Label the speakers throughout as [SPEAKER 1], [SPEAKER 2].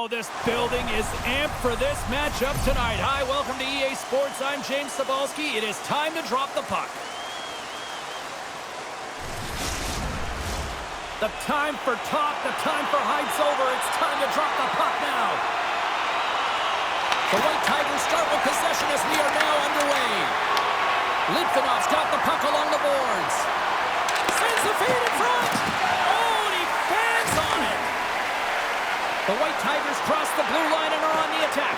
[SPEAKER 1] Oh, this building is amped for this matchup tonight. Hi, welcome to EA Sports. I'm James Cybulski. It is time to drop the puck. The time for talk, the time for hype's over. It's time to drop the puck now. The White Tigers start with possession as we are now underway. Litvinov's got the puck along the boards. Sends the feed in front. Oh, and he fans on it. The White Tigers cross the blue line and are on the attack.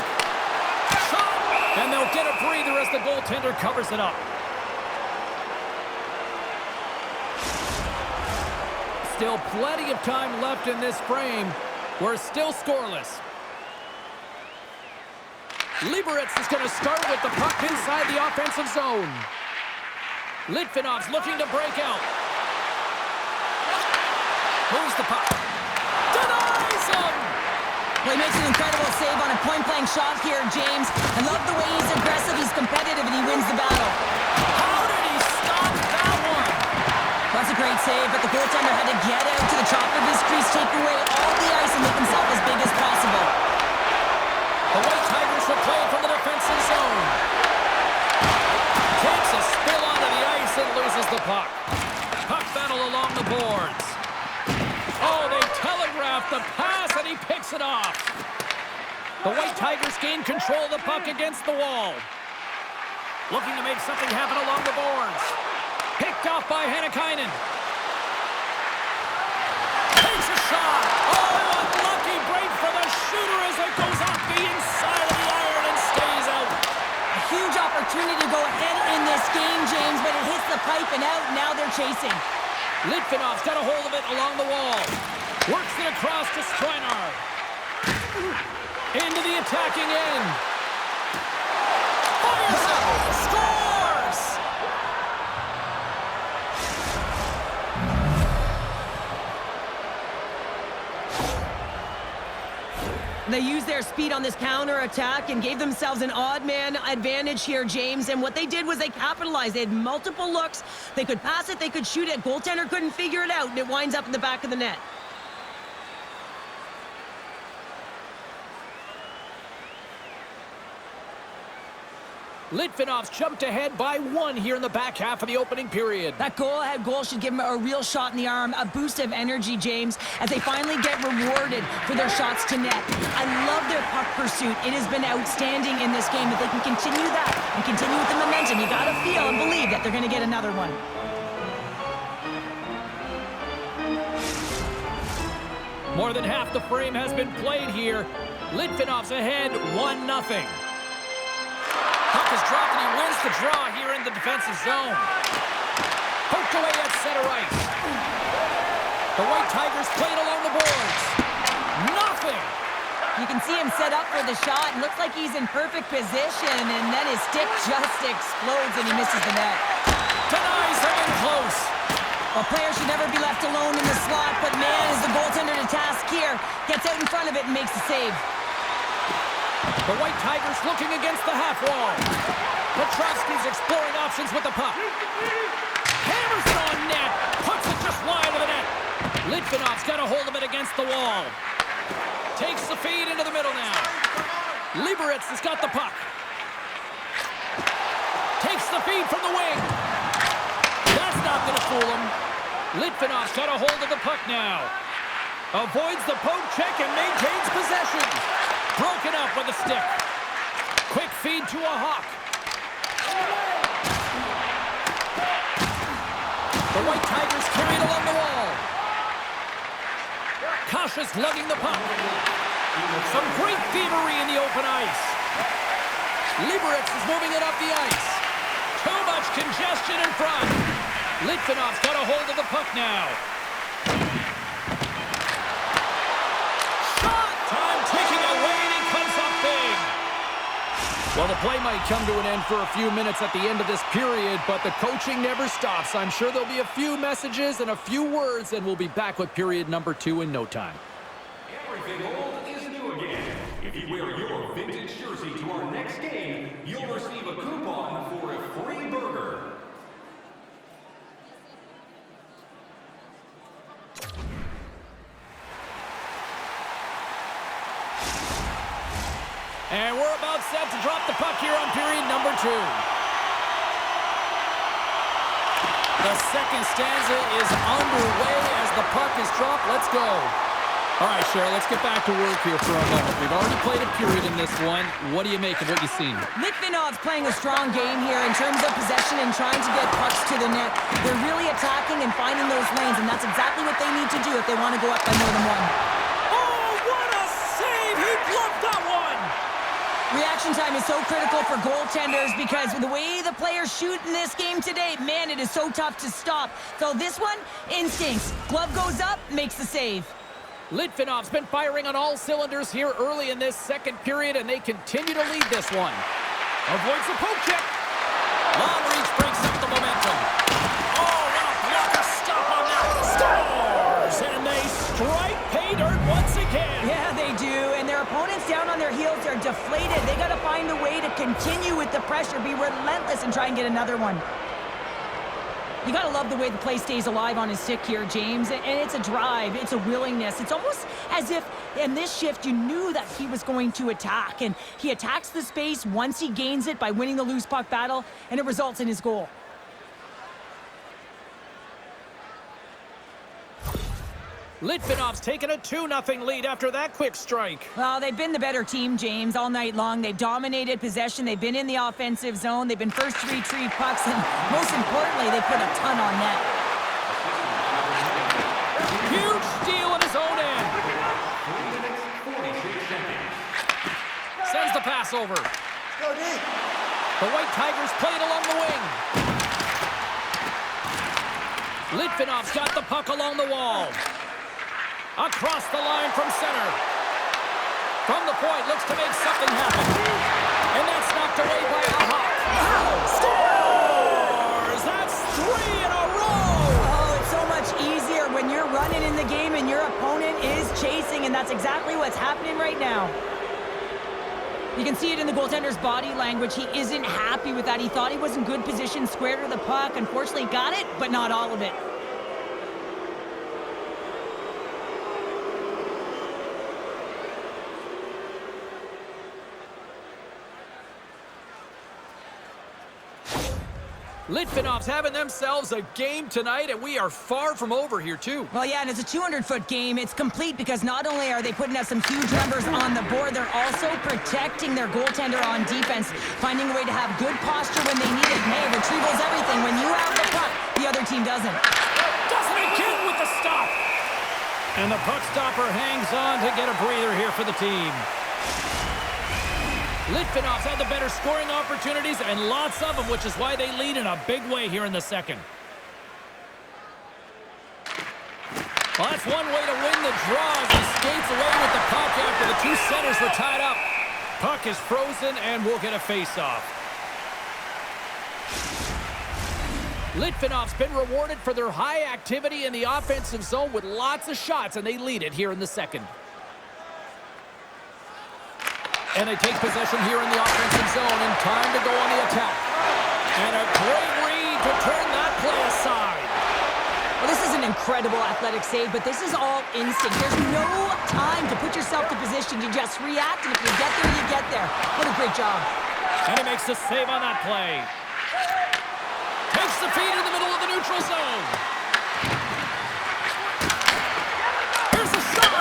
[SPEAKER 1] Shot! And they'll get a breather as the goaltender covers it up. Still plenty of time left in this frame. We're still scoreless. Liberec is going to start with the puck inside the offensive zone. Litvinov's looking to break out. Moves the puck. Denies him!
[SPEAKER 2] Well, he makes an incredible save on a point-blank shot here, James. I love the way he's aggressive, he's competitive, and he wins the battle.
[SPEAKER 1] How did he stop that one?
[SPEAKER 2] That's a great save, but the goaltender had to get out to the top of his crease, take away all the ice, and make himself as big as possible.
[SPEAKER 1] The White Tigers will play from the defensive zone. Takes a spill onto the ice and loses the puck. Puck battle along the boards. Oh, they telegraphed the pass, and he picks it off. The White Tigers gain control of the puck against the wall. Looking to make something happen along the boards. Picked off by Hennikainen. Takes a shot. Oh, unlucky break for the shooter as it goes off the inside of the iron and stays out.
[SPEAKER 2] A huge opportunity to go ahead in this game, James, but it hits the pipe and out. Now they're chasing.
[SPEAKER 1] Litvinov's got a hold of it along the wall. Works it across to Strynar. Into the attacking end. Fires out. Scores!
[SPEAKER 2] They used their speed on this counter-attack and gave themselves an odd-man advantage here, James. And what they did was they capitalized. They had multiple looks. They could pass it, they could shoot it. Goaltender couldn't figure it out, and it winds up in the back of the net.
[SPEAKER 1] Litvinov's jumped ahead by 1 here in the back half of the opening period.
[SPEAKER 2] That goal-ahead goal should give them a real shot in the arm, a boost of energy, James, as they finally get rewarded for their shots to net. I love their puck pursuit. It has been outstanding in this game. If they can continue that and continue with the momentum, you got to feel and believe that they're going to get another one.
[SPEAKER 1] More than half the frame has been played here. Litvinov's ahead 1-0. Puck is dropped and he wins the draw here in the defensive zone. Poked away at center ice. The White Tigers played along the boards. Nothing.
[SPEAKER 2] You can see him set up for the shot. It looks like he's in perfect position, and then his stick just explodes and he misses the net.
[SPEAKER 1] Denies him in close.
[SPEAKER 2] Well, players should never be left alone in the slot, but man, is the goaltender to task here. Gets out in front of it and makes the save.
[SPEAKER 1] The White Tigers looking against the half wall. Petrovsky's exploring options with the puck. Hammers it on net. Puts it just wide of the net. Litvinov's got a hold of it against the wall. Takes the feed into the middle now. Liberec has got the puck. Takes the feed from the wing. That's not going to fool him. Litvinov's got a hold of the puck now. Avoids the poke check and maintains possession. Broken up with a stick. Quick feed to a Hawk. The White Tigers carried along the wall. Kasha's lugging the puck. Some great thievery in the open ice. Liberec is moving it up the ice. Too much congestion in front. Litvinov's got a hold of the puck now. Well, the play might come to an end for a few minutes at the end of this period, but the coaching never stops. I'm sure there'll be a few messages and a few words, and we'll be back with period number 2 in no time.
[SPEAKER 3] Everything old is new again. If you wear your vintage jersey to our next game, you'll receive a coupon for a free burger.
[SPEAKER 1] And we're about set to drop the puck here on period number 2. The second stanza is underway as the puck is dropped. Let's go. All right, Cheryl, let's get back to work here for a moment. We've already played a period in this one. What do you make of what you've seen?
[SPEAKER 2] Litvinov's playing a strong game here in terms of possession and trying to get pucks to the net. They're really attacking and finding those lanes, and that's exactly what they need to do if they want to go up by more than one.
[SPEAKER 1] Oh, what a save! He bluffed that one!
[SPEAKER 2] Reaction time is so critical for goaltenders because the way the players shoot in this game today, man, it is so tough to stop. So this one, instincts. Glove goes up, makes the save.
[SPEAKER 1] Litvinov's been firing on all cylinders here early in this second period, and they continue to lead this one. Avoids the poke check. Long reach breaks up the momentum. Oh, what a blocker stop on that. Scores! And they strike pay dirt once again.
[SPEAKER 2] Yeah, they do. And their opponents down on their heels are deflated. They got to find a way to continue with the pressure, be relentless, and try and get another one. You got to love the way the play stays alive on his stick here, James. And it's a drive. It's a willingness. It's almost as if in this shift you knew that he was going to attack. And he attacks the space once he gains it by winning the loose puck battle, and it results in his goal.
[SPEAKER 1] Litvinov's taken a 2-0 lead after that quick strike.
[SPEAKER 2] Well, they've been the better team, James, all night long. They've dominated possession. They've been in the offensive zone. They've been first to retrieve pucks, and most importantly, they put a ton on net.
[SPEAKER 1] Huge steal in his own end. Sends the pass over. The White Tigers play it along the wing. Litvinov's got the puck along the wall. Across the line from center. From the point, looks to make something happen. And that's knocked away by a Hawk. Scores! That's 3 in a row!
[SPEAKER 2] Oh, it's so much easier when you're running in the game and your opponent is chasing, and that's exactly what's happening right now. You can see it in the goaltender's body language. He isn't happy with that. He thought he was in good position, square to the puck. Unfortunately, got it, but not all of it.
[SPEAKER 1] Litvinov's having themselves a game tonight, and we are far from over here, too.
[SPEAKER 2] Well, yeah, and it's a 200-foot game. It's complete because not only are they putting up some huge numbers on the board, they're also protecting their goaltender on defense, finding a way to have good posture when they need it. Hey, retrieval's everything. When you have the puck, the other team doesn't.
[SPEAKER 1] Doesn't again with the stop. And the puck stopper hangs on to get a breather here for the team. Litvinov's had the better scoring opportunities, and lots of them, which is why they lead in a big way here in the second. Well, that's one way to win the draw as he skates away with the puck after the two centers were tied up. Puck is frozen, and we'll get a face-off. Litvinov's been rewarded for their high activity in the offensive zone with lots of shots, and they lead it here in the second. And they take possession here in the offensive zone, and time to go on the attack. And a great read to turn that play aside.
[SPEAKER 2] Well, this is an incredible athletic save, but this is all instinct. There's no time to put yourself to position. You just react, and if you get there, you get there. What a great job.
[SPEAKER 1] And he makes the save on that play. Takes the feed in the middle of the neutral zone. Here's the shot.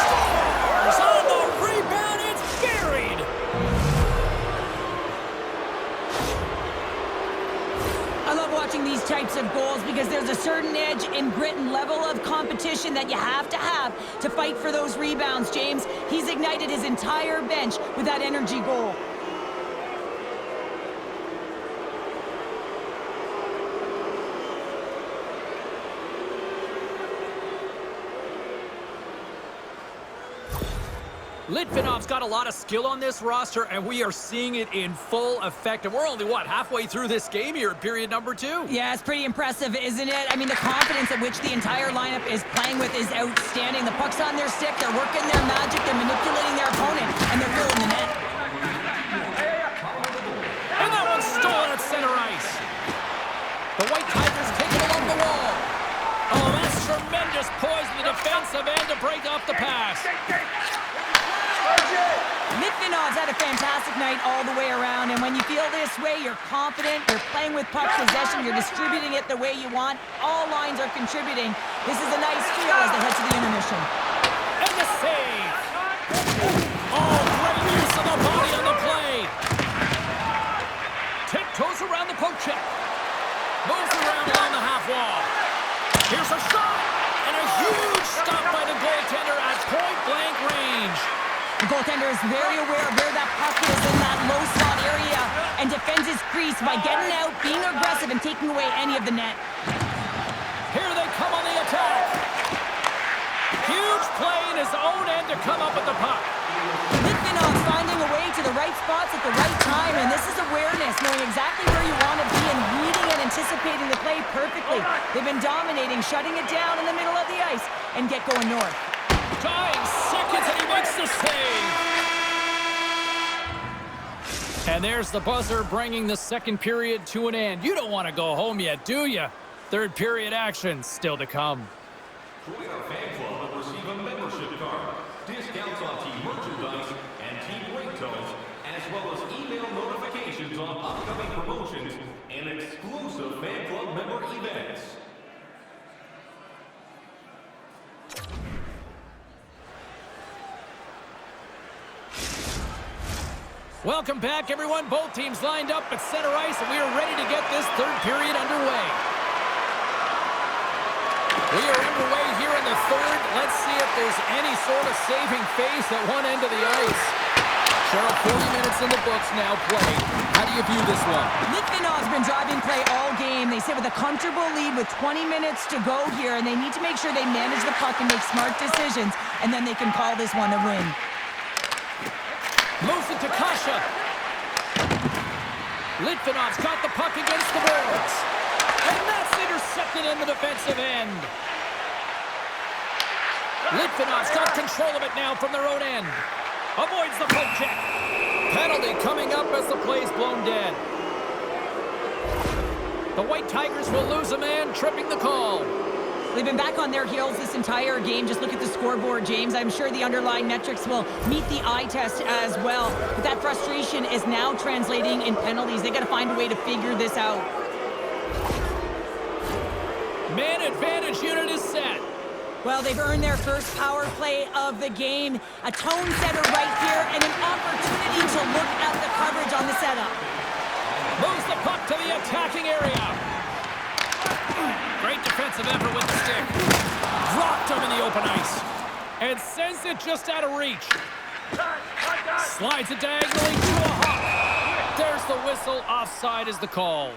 [SPEAKER 1] Scores on the rebound. It's buried.
[SPEAKER 2] I love watching these types of goals because there's a certain edge and grit and level of competition that you have to fight for those rebounds, James. He's ignited his entire bench with that energy goal.
[SPEAKER 1] Litvinov's got a lot of skill on this roster, and we are seeing it in full effect. And we're only, what, halfway through this game here at period number 2?
[SPEAKER 2] Yeah, it's pretty impressive, isn't it? I mean, the confidence at which the entire lineup is playing with is outstanding. The puck's on their stick, they're working their magic, they're manipulating their opponent, and they're filling the net.
[SPEAKER 1] And that one's stolen at center ice. The White Tigers take it along the wall. Oh, that's tremendous poise in the defensive end to break off the pass.
[SPEAKER 2] Litvinov's had a fantastic night all the way around, and when you feel this way, you're confident, you're playing with puck possession, you're distributing it the way you want. All lines are contributing. This is a nice feel as they head to the intermission.
[SPEAKER 1] And the save! Oh, great use of the body on the play! Tiptoes around the poke check. Moves around along the half wall. Here's a shot! And a huge stop by the goaltender at point-blank range.
[SPEAKER 2] The goaltender is very aware of where that puck is in that low slot area and defends his crease by getting out, being aggressive, and taking away any of the net.
[SPEAKER 1] Here they come on the attack. Huge play in his own end to come up with the puck.
[SPEAKER 2] Litvinov finding a way to the right spots at the right time, and this is awareness, knowing exactly where you want to be and reading and anticipating the play perfectly. They've been dominating, shutting it down in the middle of the ice, and get going north.
[SPEAKER 1] Dying seconds, and he makes the save. And there's the buzzer bringing the second period to an end. You don't want to go home yet, do you? Third period action still to come.
[SPEAKER 3] Join our fan club and receive a membership card, discounts on team merchandise and team ringtones, as well as email notifications on upcoming promotions and exclusive fan club member events.
[SPEAKER 1] Welcome back, everyone. Both teams lined up at center ice, and we are ready to get this third period underway. We are underway here in the third. Let's see if there's any sort of saving face at one end of the ice. Cheryl, 40 minutes in the books now played. How do you view this one?
[SPEAKER 2] Litvinov's been driving play all game. They sit with a comfortable lead with 20 minutes to go here, and they need to make sure they manage the puck and make smart decisions, and then they can call this one a win.
[SPEAKER 1] Moves it to Kasha. Litvinov's got the puck against the boards. And that's intercepted in the defensive end. Litvinov's got control of it now from their own end. Avoids the poke check. Penalty coming up as the play's blown dead. The White Tigers will lose a man, tripping the call.
[SPEAKER 2] They've been back on their heels this entire game. Just look at the scoreboard, James. I'm sure the underlying metrics will meet the eye test as well. But that frustration is now translating in penalties. They got to find a way to figure this out.
[SPEAKER 1] Man advantage unit is set.
[SPEAKER 2] Well, they've earned their first power play of the game. A tone setter right here and an opportunity to look at the coverage on the setup.
[SPEAKER 1] Moves the puck to the attacking area. Great defensive effort with the stick. Dropped him in the open ice. And sends it just out of reach. Slides it diagonally to a hop. There's the whistle. Offside is the call.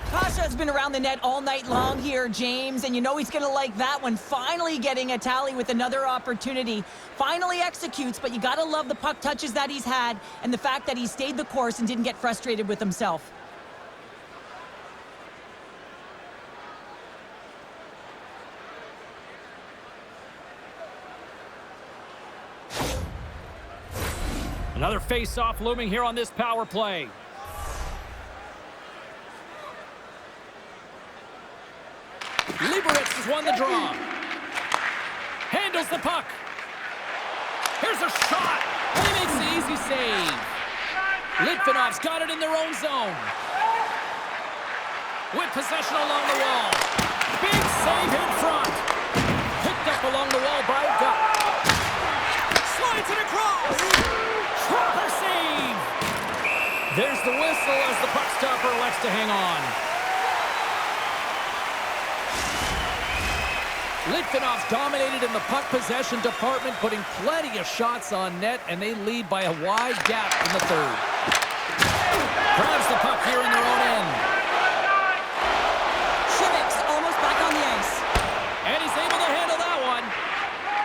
[SPEAKER 2] Kasha's been around the net all night long here, James, and you know he's going to like that one. Finally getting a tally with another opportunity. Finally executes, but you got to love the puck touches that he's had and the fact that he stayed the course and didn't get frustrated with himself.
[SPEAKER 1] Another face-off looming here on this power play. Liberec has won the draw. Handles the puck. Here's a shot. And he makes the easy save. Litvinov's got it in their own zone. With possession along the wall. Big save in front. Picked up along the wall by Gutt. Slides it across. Proper save. There's the whistle as the puck stopper elects to hang on. Litvinov's dominated in the puck possession department, putting plenty of shots on net, and they lead by a wide gap in the third. Grabs the puck here in their own end.
[SPEAKER 2] Shivik's almost back on the ice.
[SPEAKER 1] And he's able to handle that one.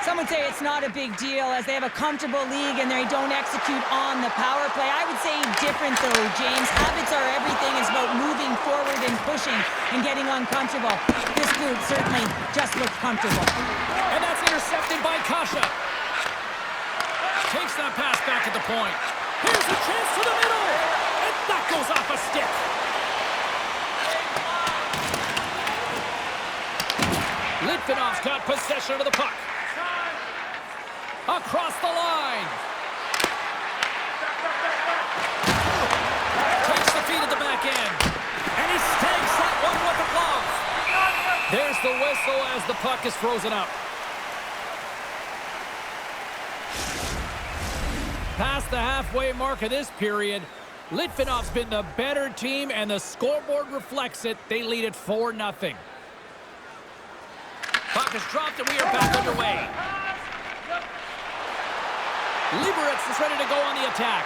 [SPEAKER 2] Some would say it's not a big deal as they have a comfortable league and they don't execute on the power play. I would say different though, James. Habits are everything. It's about moving forward and pushing and getting uncomfortable. This group certainly just looks comfortable.
[SPEAKER 1] And that's intercepted by Kasha. Takes that pass back at the point. Here's a chance to the middle. And that goes off a stick. Litvinov's got possession of the puck. Across the line. Takes the feed at the back end. And he snags that one with the glove. There's the whistle as the puck is frozen up. Past the halfway mark of this period, Litvinov's been the better team, and the scoreboard reflects it. They lead it 4-0. Puck is dropped, and we are back underway. Liberec is ready to go on the attack.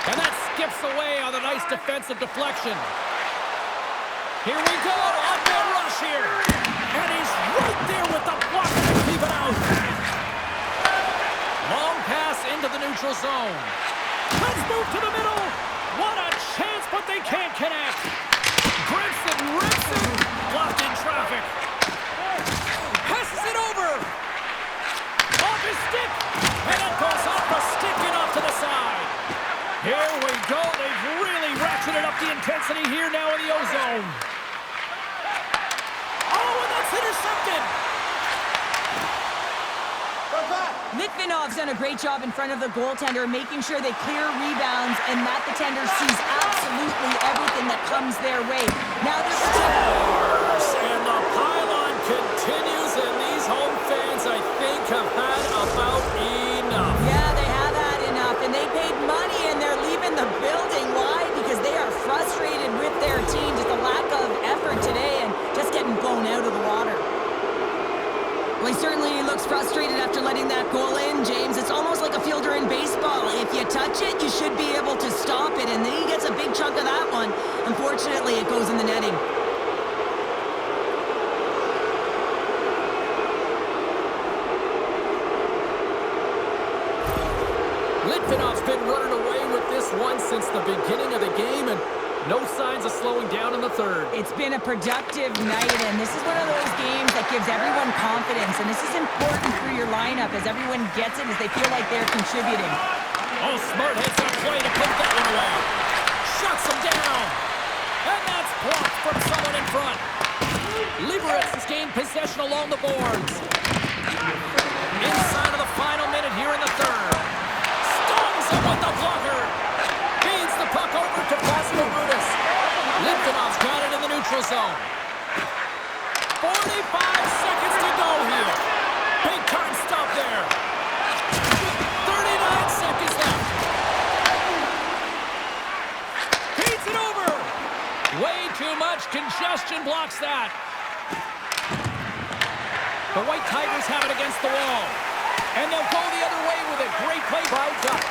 [SPEAKER 1] And that skips away on a nice defensive deflection. Here we go, on-man rush here. And he's right there with the blocker to keep it out. Long pass into the neutral zone. Let's move to the middle. What a chance, but they can't connect. Grimson rips it. Blocked in traffic. Passes it over. Off his stick. And it goes off the stick and off to the side. Here we go. They've really ratcheted up the intensity here now in the O-zone. Oh, and that's intercepted.
[SPEAKER 2] Litvinov's done a great job in front of the goaltender, making sure they clear rebounds and that the tender sees absolutely everything that comes their way. Now they're
[SPEAKER 1] Scores! And the pylon continues, and these home fans, I think, have had about enough.
[SPEAKER 2] Yeah, they have had enough, and they paid money, and they're leaving the building. Why? Because they are frustrated with their team. Just a lack of effort today and just getting blown out of the water. Well, he certainly looks frustrated after letting that goal in, James. It's almost like a fielder in baseball. If you touch it, you should be able to stop it, and then he gets a big chunk of that one. Unfortunately, it goes in the netting.
[SPEAKER 1] Litvinov's been running away with this one since the beginning of the game, and no signs of slowing down in the third.
[SPEAKER 2] It's been a productive night, and this is one of those games that gives everyone confidence, and this is important for your lineup as everyone gets it, as they feel like they're contributing.
[SPEAKER 1] Oh, smart hits on play to put that one away. Shuts him down. And that's blocked from someone in front. Liberec has gained possession along the boards. Inside of the final minute here in the third. Stones him with the blocker. Feeds the puck over to Pascal Brutus. Litvinov's got it in the neutral zone. 45 seconds to go here. Big time stop there. 39 seconds left. Feeds it over. Way too much congestion blocks that. The White Tigers have it against the wall. And they'll go the other way with it. Great play by Tuck.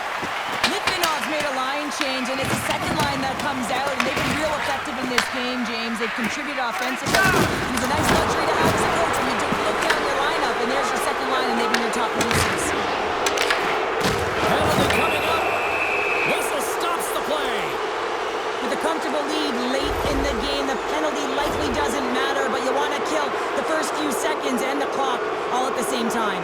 [SPEAKER 2] Litvinov's made a line change, and it's the second line that comes out, and they've been real effective in this game, James. They've contributed offensively. It's a nice luxury to have as a coach when you look down your lineup, and there's your second line, and they've been your top producers.
[SPEAKER 1] Penalty coming up. Whistle stops the play.
[SPEAKER 2] With a comfortable lead late in the game, the penalty likely doesn't matter, but you want to kill the first few seconds and the clock all at the same time.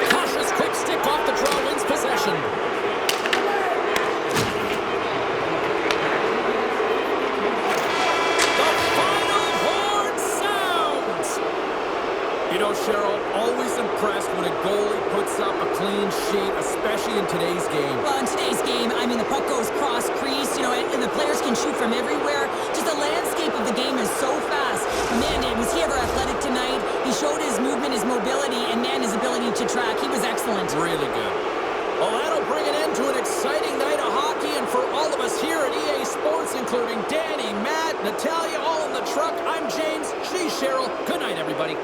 [SPEAKER 1] Cautious quick stick off the draw wins possession. Cheryl, always impressed when a goalie puts up a clean sheet, especially in today's game.
[SPEAKER 2] Well, in today's game, I mean, the puck goes cross-crease, you know, and the players can shoot from everywhere. Just the landscape of the game is so fast. Man, was he ever athletic tonight? He showed his movement, his mobility, and, man, his ability to track. He was excellent.
[SPEAKER 1] Really good. Well, that'll bring an end to an exciting night of hockey, and for all of us here at EA Sports, including Danny, Matt, Natalia, all in the truck, I'm James. She's Cheryl. Good night, everybody.